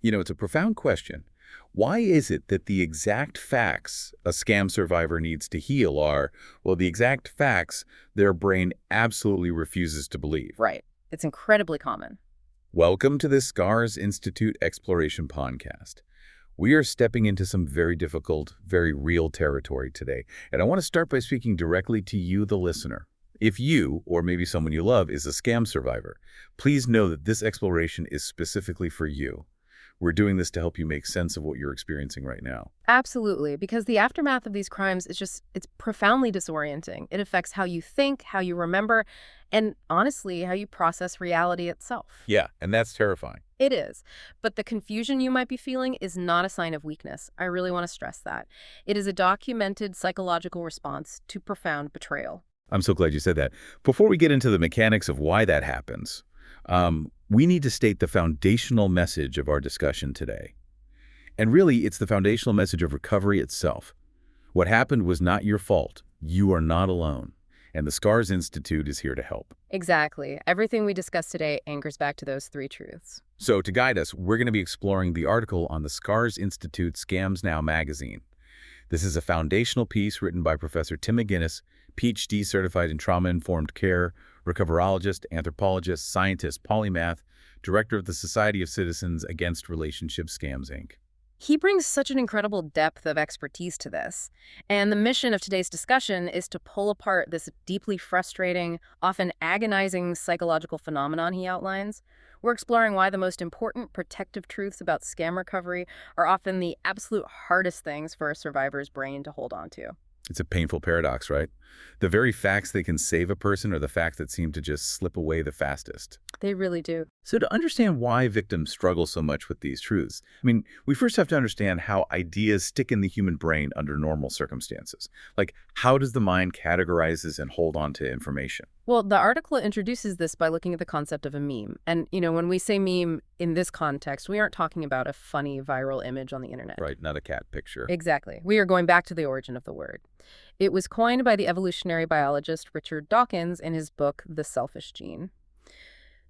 It's a profound question. Why is it that the exact facts a scam survivor needs to heal are, well, the exact facts their brain absolutely refuses to believe? Right. It's incredibly common. Welcome to the Scars Institute Exploration Podcast. We are stepping into some very difficult, very real territory today, and I want to start by speaking directly to you, the listener. If you, or maybe someone you love, is a scam survivor, please know that this exploration is specifically for you. We're doing this to help you make sense of what you're experiencing right now. Absolutely, because the aftermath of these crimes it's profoundly disorienting. It affects how you think, how you remember, and honestly, how you process reality itself. Yeah, and that's terrifying. It is. But the confusion you might be feeling is not a sign of weakness. I really want to stress that. It is a documented psychological response to profound betrayal. I'm so glad you said that. Before we get into the mechanics of why that happens, we need to state the foundational message of our discussion today. And really, it's the foundational message of recovery itself. What happened was not your fault. You are not alone. And the Scars Institute is here to help. Exactly. Everything we discussed today anchors back to those three truths. So to guide us, we're going to be exploring the article on the Scars Institute Scams Now magazine. This is a foundational piece written by Professor Tim McGuinness, Ph.D. certified in trauma-informed care, recoverologist, anthropologist, scientist, polymath, director of the Society of Citizens Against Relationship Scams, Inc. He brings such an incredible depth of expertise to this. And the mission of today's discussion is to pull apart this deeply frustrating, often agonizing psychological phenomenon he outlines. We're exploring why the most important protective truths about scam recovery are often the absolute hardest things for a survivor's brain to hold on to. It's a painful paradox, right? The very facts that can save a person are the facts that seem to just slip away the fastest. They really do. So to understand why victims struggle so much with these truths, we first have to understand how ideas stick in the human brain under normal circumstances. Like, how does the mind categorizes and hold on to information? Well, the article introduces this by looking at the concept of a meme. And, when we say meme in this context, we aren't talking about a funny viral image on the internet. Right, not a cat picture. Exactly. We are going back to the origin of the word. It was coined by the evolutionary biologist Richard Dawkins in his book, The Selfish Gene.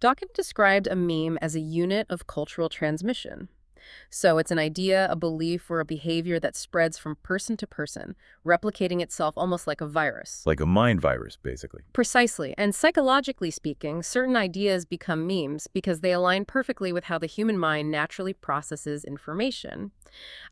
Dawkins described a meme as a unit of cultural transmission. So it's an idea, a belief, or a behavior that spreads from person to person, replicating itself almost like a virus. Like a mind virus, basically. Precisely. And psychologically speaking, certain ideas become memes because they align perfectly with how the human mind naturally processes information.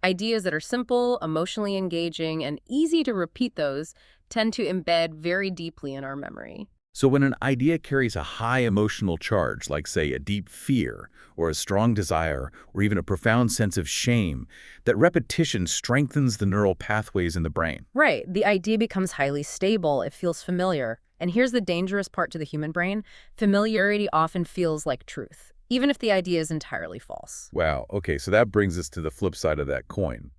Ideas that are simple, emotionally engaging, and easy to repeat those tend to embed very deeply in our memory. So when an idea carries a high emotional charge, like, say, a deep fear, or a strong desire, or even a profound sense of shame, that repetition strengthens the neural pathways in the brain. Right. The idea becomes highly stable. It feels familiar. And here's the dangerous part to the human brain. Familiarity often feels like truth, even if the idea is entirely false. Wow. Okay, so that brings us to the flip side of that coin.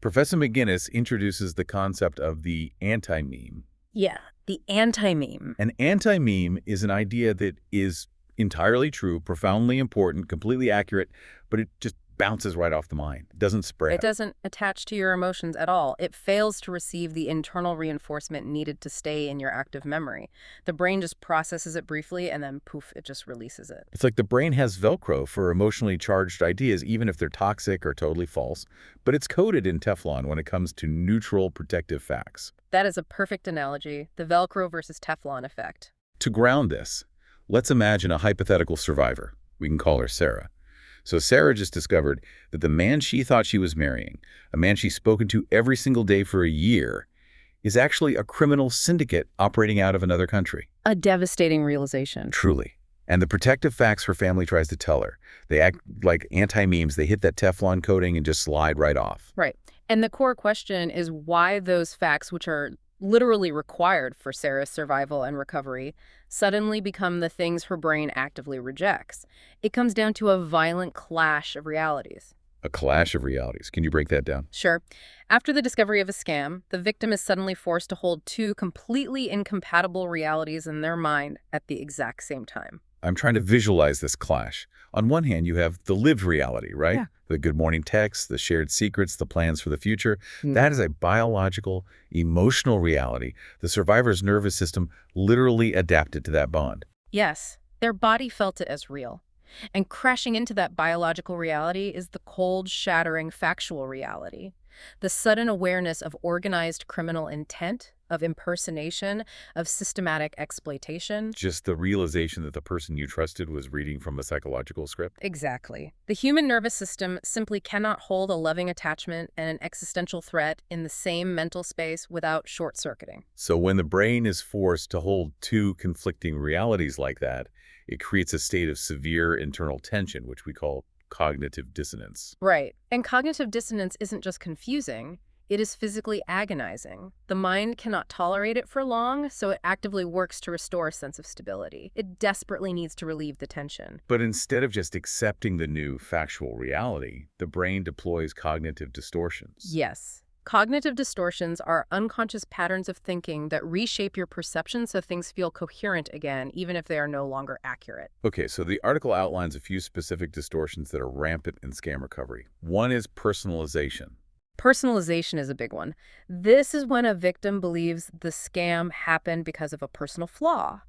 Professor McGuinness introduces the concept of the anti-meme. Yeah, the anti-meme. An anti-meme is an idea that is entirely true, profoundly important, completely accurate, but it just bounces right off the mind. It doesn't spread. It doesn't attach to your emotions at all. It fails to receive the internal reinforcement needed to stay in your active memory. The brain just processes it briefly and then poof, it just releases it. It's like the brain has Velcro for emotionally charged ideas, even if they're toxic or totally false, but it's coated in Teflon when it comes to neutral protective facts. That is a perfect analogy, the Velcro versus Teflon effect. To ground this, let's imagine a hypothetical survivor. We can call her Sarah. So Sarah just discovered that the man she thought she was marrying, a man she's spoken to every single day for a year, is actually a criminal syndicate operating out of another country. A devastating realization. Truly. And the protective facts her family tries to tell her, they act like anti-memes. They hit that Teflon coating and just slide right off. Right. And the core question is why those facts, which are literally required for Sarah's survival and recovery, suddenly become the things her brain actively rejects. It comes down to a violent clash of realities. A clash of realities. Can you break that down? Sure. After the discovery of a scam, the victim is suddenly forced to hold two completely incompatible realities in their mind at the exact same time. I'm trying to visualize this clash. On one hand, you have the lived reality, right? Yeah. The good morning texts, the shared secrets, the plans for the future. That is a biological, emotional reality. The survivor's nervous system literally adapted to that bond. Yes, their body felt it as real. And crashing into that biological reality is the cold, shattering factual reality. The sudden awareness of organized criminal intent, of impersonation, of systematic exploitation. Just the realization that the person you trusted was reading from a psychological script? Exactly. The human nervous system simply cannot hold a loving attachment and an existential threat in the same mental space without short-circuiting. So when the brain is forced to hold two conflicting realities like that, it creates a state of severe internal tension, which we call cognitive dissonance. Right. And cognitive dissonance isn't just confusing, it is physically agonizing. The mind cannot tolerate it for long, so it actively works to restore a sense of stability. It desperately needs to relieve the tension. But instead of just accepting the new factual reality, the brain deploys cognitive distortions. Yes. Cognitive distortions are unconscious patterns of thinking that reshape your perception so things feel coherent again, even if they are no longer accurate. Okay, so the article outlines a few specific distortions that are rampant in scam recovery. One is personalization. Personalization is a big one. This is when a victim believes the scam happened because of a personal flaw.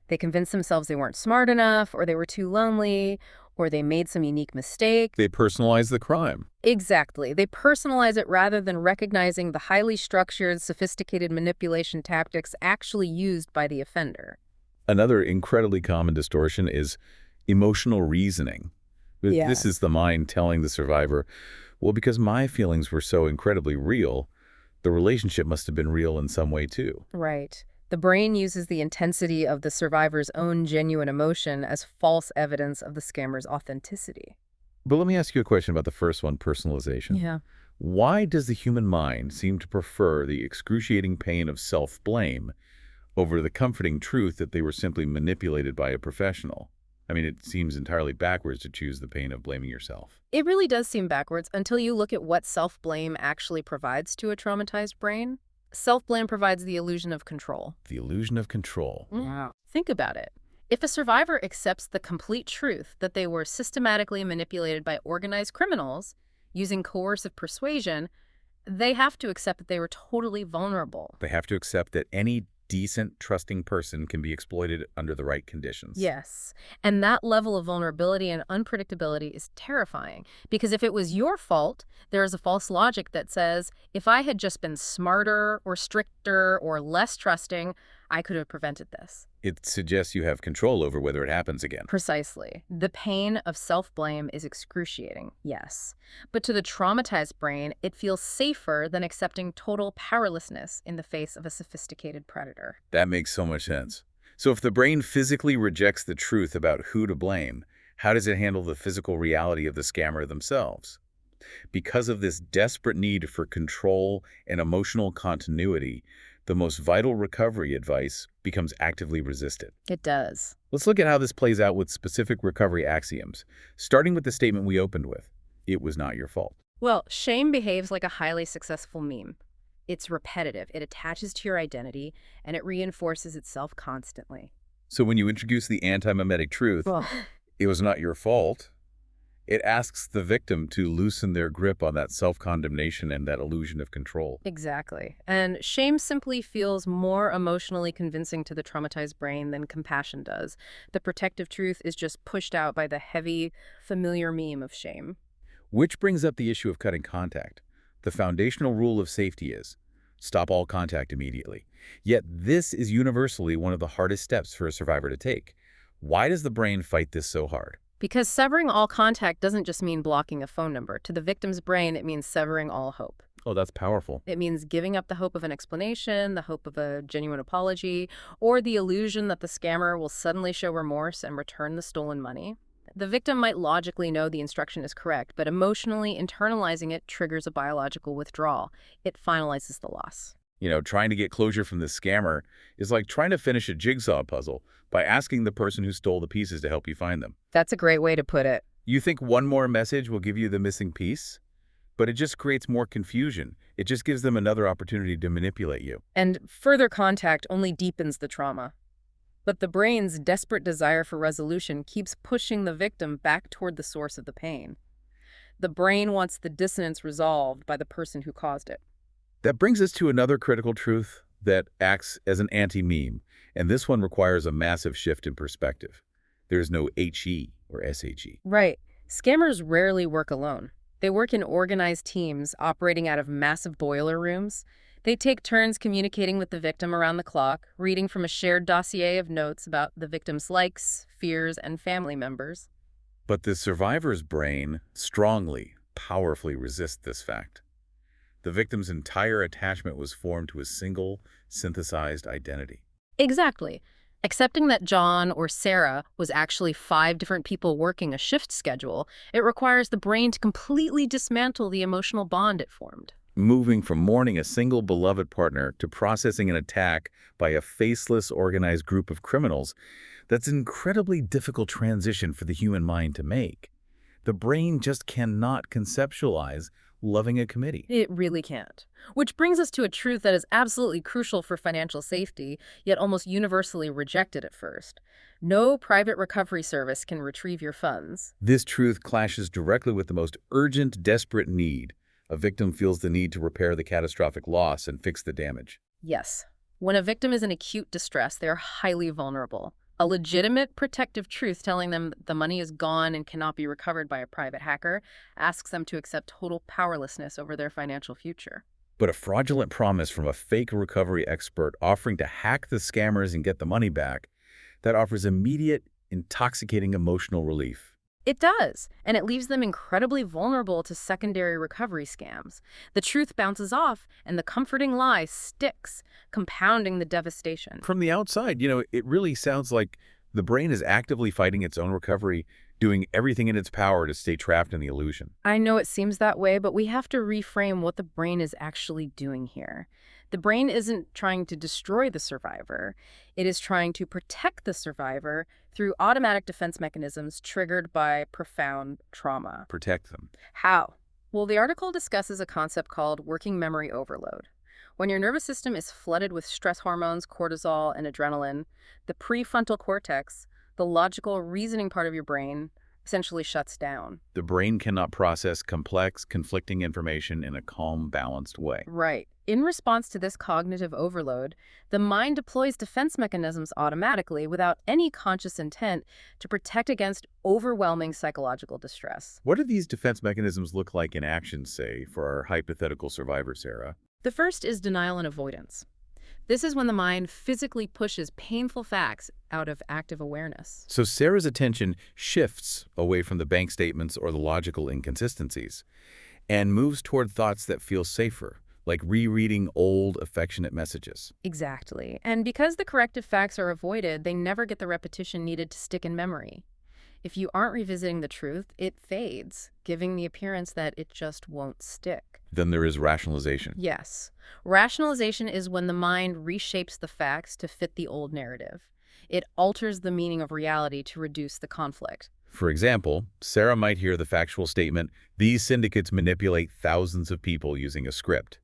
They convince themselves they weren't smart enough, or they were too lonely, or they made some unique mistake. They personalize the crime. Exactly. They personalize it rather than recognizing the highly structured, sophisticated manipulation tactics actually used by the offender. Another incredibly common distortion is emotional reasoning. This is the mind telling the survivor, well, because my feelings were so incredibly real, the relationship must have been real in some way too. Right. The brain uses the intensity of the survivor's own genuine emotion as false evidence of the scammer's authenticity. But let me ask you a question about the first one, personalization. Yeah. Why does the human mind seem to prefer the excruciating pain of self-blame over the comforting truth that they were simply manipulated by a professional? I mean, it seems entirely backwards to choose the pain of blaming yourself. It really does seem backwards until you look at what self-blame actually provides to a traumatized brain. Self-blame provides the illusion of control. The illusion of control. Wow. Think about it. If a survivor accepts the complete truth that they were systematically manipulated by organized criminals using coercive persuasion, they have to accept that they were totally vulnerable. They have to accept that any decent, trusting person can be exploited under the right conditions. Yes. And that level of vulnerability and unpredictability is terrifying. Because if it was your fault, there is a false logic that says, if I had just been smarter or stricter or less trusting, I could have prevented this. It suggests you have control over whether it happens again. Precisely. The pain of self-blame is excruciating, yes. But to the traumatized brain, it feels safer than accepting total powerlessness in the face of a sophisticated predator. That makes so much sense. So if the brain physically rejects the truth about who to blame, how does it handle the physical reality of the scammer themselves? Because of this desperate need for control and emotional continuity, the most vital recovery advice becomes actively resisted. It does. Let's look at how this plays out with specific recovery axioms, starting with the statement we opened with. It was not your fault. Well, shame behaves like a highly successful meme. It's repetitive, it attaches to your identity, and it reinforces itself constantly. So when you introduce the anti-memetic truth, it was not your fault, it asks the victim to loosen their grip on that self-condemnation and that illusion of control. Exactly. And shame simply feels more emotionally convincing to the traumatized brain than compassion does. The protective truth is just pushed out by the heavy, familiar meme of shame. Which brings up the issue of cutting contact. The foundational rule of safety is stop all contact immediately. Yet this is universally one of the hardest steps for a survivor to take. Why does the brain fight this so hard? Because severing all contact doesn't just mean blocking a phone number. To the victim's brain, it means severing all hope. Oh, that's powerful. It means giving up the hope of an explanation, the hope of a genuine apology, or the illusion that the scammer will suddenly show remorse and return the stolen money. The victim might logically know the instruction is correct, but emotionally internalizing it triggers a biological withdrawal. It finalizes the loss. You know, trying to get closure from this scammer is like trying to finish a jigsaw puzzle by asking the person who stole the pieces to help you find them. That's a great way to put it. You think one more message will give you the missing piece? But it just creates more confusion. It just gives them another opportunity to manipulate you. And further contact only deepens the trauma. But the brain's desperate desire for resolution keeps pushing the victim back toward the source of the pain. The brain wants the dissonance resolved by the person who caused it. That brings us to another critical truth that acts as an anti-meme, and this one requires a massive shift in perspective. There is no HE. or SAG. Right. Scammers rarely work alone. They work in organized teams operating out of massive boiler rooms. They take turns communicating with the victim around the clock, reading from a shared dossier of notes about the victim's likes, fears, and family members. But the survivor's brain strongly, powerfully resists this fact. The victim's entire attachment was formed to a single, synthesized identity. Exactly. Accepting that John or Sarah was actually 5 different people working a shift schedule, it requires the brain to completely dismantle the emotional bond it formed. Moving from mourning a single beloved partner to processing an attack by a faceless, organized group of criminals, that's an incredibly difficult transition for the human mind to make. The brain just cannot conceptualize loving a committee. It really can't. Which brings us to a truth that is absolutely crucial for financial safety, yet almost universally rejected at first. No private recovery service can retrieve your funds. This truth clashes directly with the most urgent, desperate need. A victim feels the need to repair the catastrophic loss and fix the damage. Yes. When a victim is in acute distress, they are highly vulnerable. A legitimate protective truth telling them the money is gone and cannot be recovered by a private hacker asks them to accept total powerlessness over their financial future. But a fraudulent promise from a fake recovery expert offering to hack the scammers and get the money back, that offers immediate, intoxicating emotional relief. It does, and it leaves them incredibly vulnerable to secondary recovery scams. The truth bounces off, and the comforting lie sticks, compounding the devastation. From the outside, it really sounds like the brain is actively fighting its own recovery, doing everything in its power to stay trapped in the illusion. I know it seems that way, but we have to reframe what the brain is actually doing here. The brain isn't trying to destroy the survivor. It is trying to protect the survivor through automatic defense mechanisms triggered by profound trauma. Protect them. How? Well, the article discusses a concept called working memory overload. When your nervous system is flooded with stress hormones, cortisol, and adrenaline, the prefrontal cortex, the logical reasoning part of your brain, essentially shuts down. The brain cannot process complex, conflicting information in a calm, balanced way. Right. In response to this cognitive overload, the mind deploys defense mechanisms automatically without any conscious intent to protect against overwhelming psychological distress. What do these defense mechanisms look like in action, say, for our hypothetical survivor, Sarah? The first is denial and avoidance. This is when the mind physically pushes painful facts out of active awareness. So Sarah's attention shifts away from the bank statements or the logical inconsistencies and moves toward thoughts that feel safer, like rereading old, affectionate messages. Exactly. And because the corrective facts are avoided, they never get the repetition needed to stick in memory. If you aren't revisiting the truth, it fades, giving the appearance that it just won't stick. Then there is rationalization. Yes. Rationalization is when the mind reshapes the facts to fit the old narrative. It alters the meaning of reality to reduce the conflict. For example, Sarah might hear the factual statement, "These syndicates manipulate thousands of people using a script."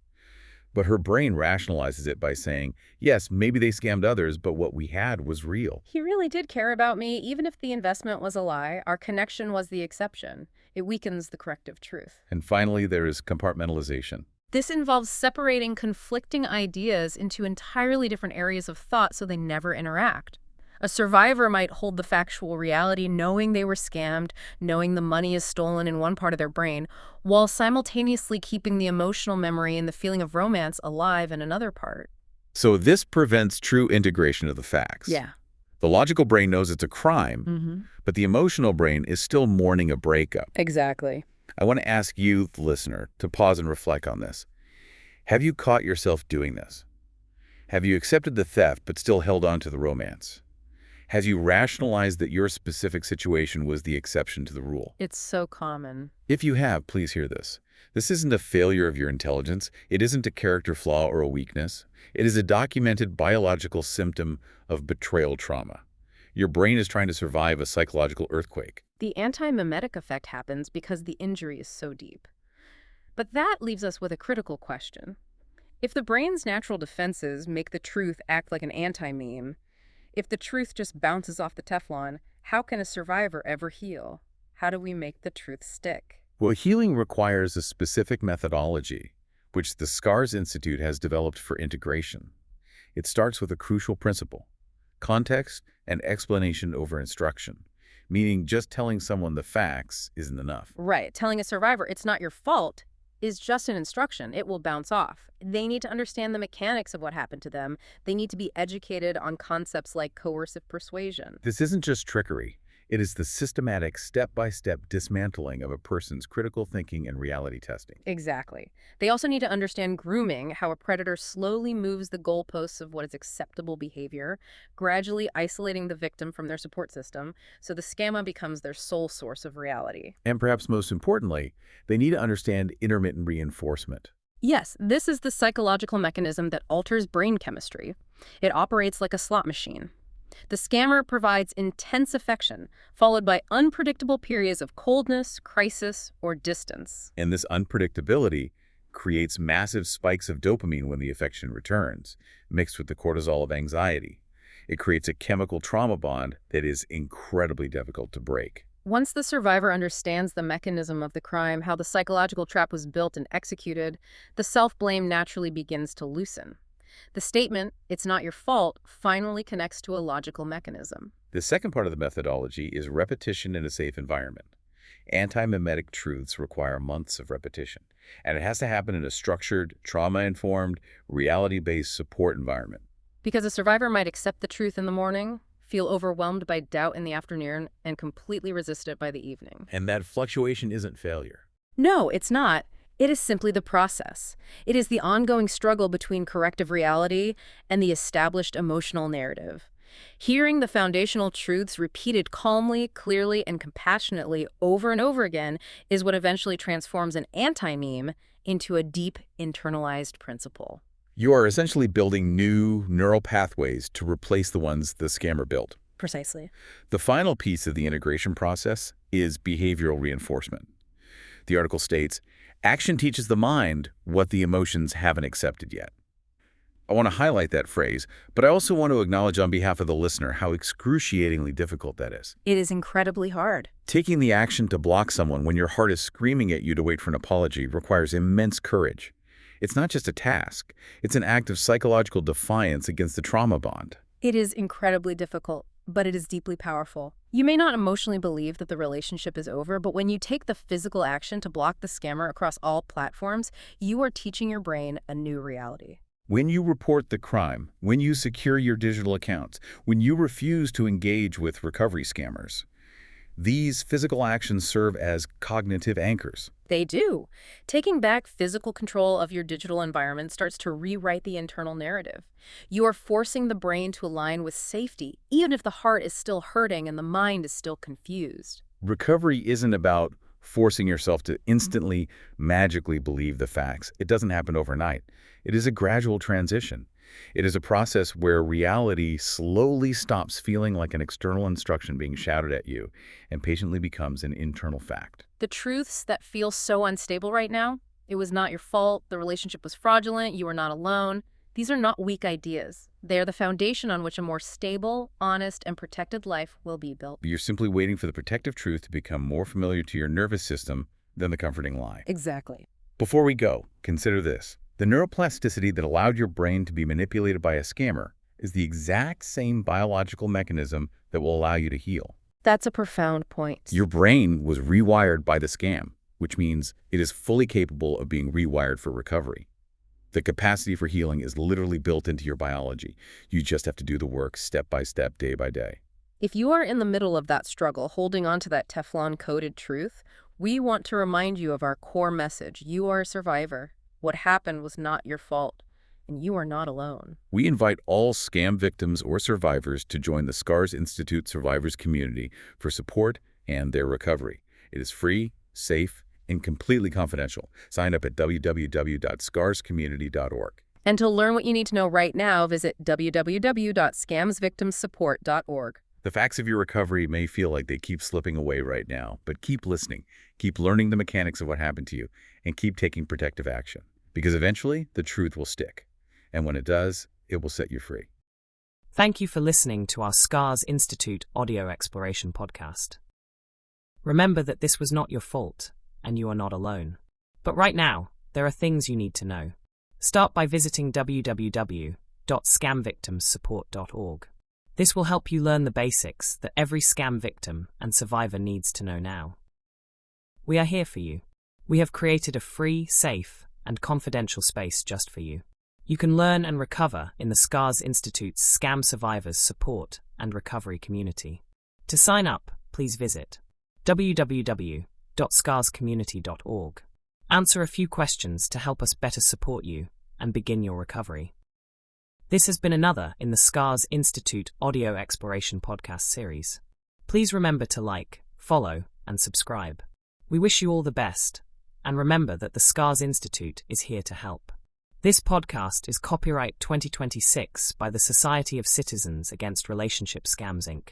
But her brain rationalizes it by saying, yes, maybe they scammed others, but what we had was real. He really did care about me, even if the investment was a lie. Our connection was the exception. It weakens the corrective truth. And finally, there is compartmentalization. This involves separating conflicting ideas into entirely different areas of thought so they never interact. A survivor might hold the factual reality knowing they were scammed, knowing the money is stolen in one part of their brain, while simultaneously keeping the emotional memory and the feeling of romance alive in another part. So this prevents true integration of the facts. Yeah. The logical brain knows it's a crime, but the emotional brain is still mourning a breakup. Exactly. I want to ask you, the listener, to pause and reflect on this. Have you caught yourself doing this? Have you accepted the theft but still held on to the romance? Has you rationalized that your specific situation was the exception to the rule? It's so common. If you have, please hear this. This isn't a failure of your intelligence. It isn't a character flaw or a weakness. It is a documented biological symptom of betrayal trauma. Your brain is trying to survive a psychological earthquake. The anti-memetic effect happens because the injury is so deep. But that leaves us with a critical question. If the brain's natural defenses make the truth act like an anti-meme, if the truth just bounces off the Teflon, how can a survivor ever heal? How do we make the truth stick? Well, healing requires a specific methodology, which the SCARS Institute has developed for integration. It starts with a crucial principle: context and explanation over instruction, meaning just telling someone the facts isn't enough. Right. Telling a survivor it's not your fault is just an instruction. It will bounce off. They need to understand the mechanics of what happened to them. They need to be educated on concepts like coercive persuasion. This isn't just trickery. It is the systematic, step-by-step dismantling of a person's critical thinking and reality testing. Exactly. They also need to understand grooming, how a predator slowly moves the goalposts of what is acceptable behavior, gradually isolating the victim from their support system, so the scammer becomes their sole source of reality. And perhaps most importantly, they need to understand intermittent reinforcement. Yes, this is the psychological mechanism that alters brain chemistry. It operates like a slot machine. The scammer provides intense affection, followed by unpredictable periods of coldness, crisis, or distance. And this unpredictability creates massive spikes of dopamine when the affection returns, mixed with the cortisol of anxiety. It creates a chemical trauma bond that is incredibly difficult to break. Once the survivor understands the mechanism of the crime, how the psychological trap was built and executed, the self-blame naturally begins to loosen. The statement, "it's not your fault," finally connects to a logical mechanism. The second part of the methodology is repetition in a safe environment. Anti-memetic truths require months of repetition, and it has to happen in a structured, trauma-informed, reality-based support environment. Because a survivor might accept the truth in the morning, feel overwhelmed by doubt in the afternoon, and completely resist it by the evening. And that fluctuation isn't failure. No, it's not. It is simply the process. It is the ongoing struggle between corrective reality and the established emotional narrative. Hearing the foundational truths repeated calmly, clearly, and compassionately over and over again is what eventually transforms an anti-meme into a deep, internalized principle. You are essentially building new neural pathways to replace the ones the scammer built. Precisely. The final piece of the integration process is behavioral reinforcement. The article states, action teaches the mind what the emotions haven't accepted yet. I want to highlight that phrase, but I also want to acknowledge on behalf of the listener how excruciatingly difficult that is. It is incredibly hard. Taking the action to block someone when your heart is screaming at you to wait for an apology requires immense courage. It's not just a task. It's an act of psychological defiance against the trauma bond. It is incredibly difficult, but it is deeply powerful. You may not emotionally believe that the relationship is over, but when you take the physical action to block the scammer across all platforms, you are teaching your brain a new reality. When you report the crime, when you secure your digital accounts, when you refuse to engage with recovery scammers, these physical actions serve as cognitive anchors. They do. Taking back physical control of your digital environment starts to rewrite the internal narrative. You are forcing the brain to align with safety, even if the heart is still hurting and the mind is still confused. Recovery isn't about forcing yourself to instantly, magically believe the facts. It doesn't happen overnight. It is a gradual transition. It is a process where reality slowly stops feeling like an external instruction being shouted at you and patiently becomes an internal fact. The truths that feel so unstable right now, it was not your fault, the relationship was fraudulent, you were not alone, these are not weak ideas. They are the foundation on which a more stable, honest, and protected life will be built. You're simply waiting for the protective truth to become more familiar to your nervous system than the comforting lie. Exactly. Before we go, consider this. The neuroplasticity that allowed your brain to be manipulated by a scammer is the exact same biological mechanism that will allow you to heal. That's a profound point. Your brain was rewired by the scam, which means it is fully capable of being rewired for recovery. The capacity for healing is literally built into your biology. You just have to do the work step by step, day by day. If you are in the middle of that struggle, holding on to that Teflon-coated truth, we want to remind you of our core message. You are a survivor. What happened was not your fault, and you are not alone. We invite all scam victims or survivors to join the SCARS Institute Survivors community for support and their recovery. It is free, safe, and completely confidential. Sign up at www.scarscommunity.org. And to learn what you need to know right now, visit www.scamsvictimsupport.org. The facts of your recovery may feel like they keep slipping away right now, but keep listening, keep learning the mechanics of what happened to you, and keep taking protective action. Because eventually, the truth will stick. And when it does, it will set you free. Thank you for listening to our SCARS Institute Audio Exploration podcast. Remember that this was not your fault, and you are not alone. But right now, there are things you need to know. Start by visiting www.scamvictimsupport.org. This will help you learn the basics that every scam victim and survivor needs to know now. We are here for you. We have created a free, safe, and confidential space just for you. You can learn and recover in the SCARS Institute's Scam Survivors Support and Recovery Community. To sign up, please visit www.scarscommunity.org. Answer a few questions to help us better support you and begin your recovery. This has been another in the SCARS Institute Audio Exploration podcast series. Please remember to like, follow, and subscribe. We wish you all the best, and remember that the SCARS Institute is here to help. This podcast is copyright 2026 by the Society of Citizens Against Relationship Scams, Inc.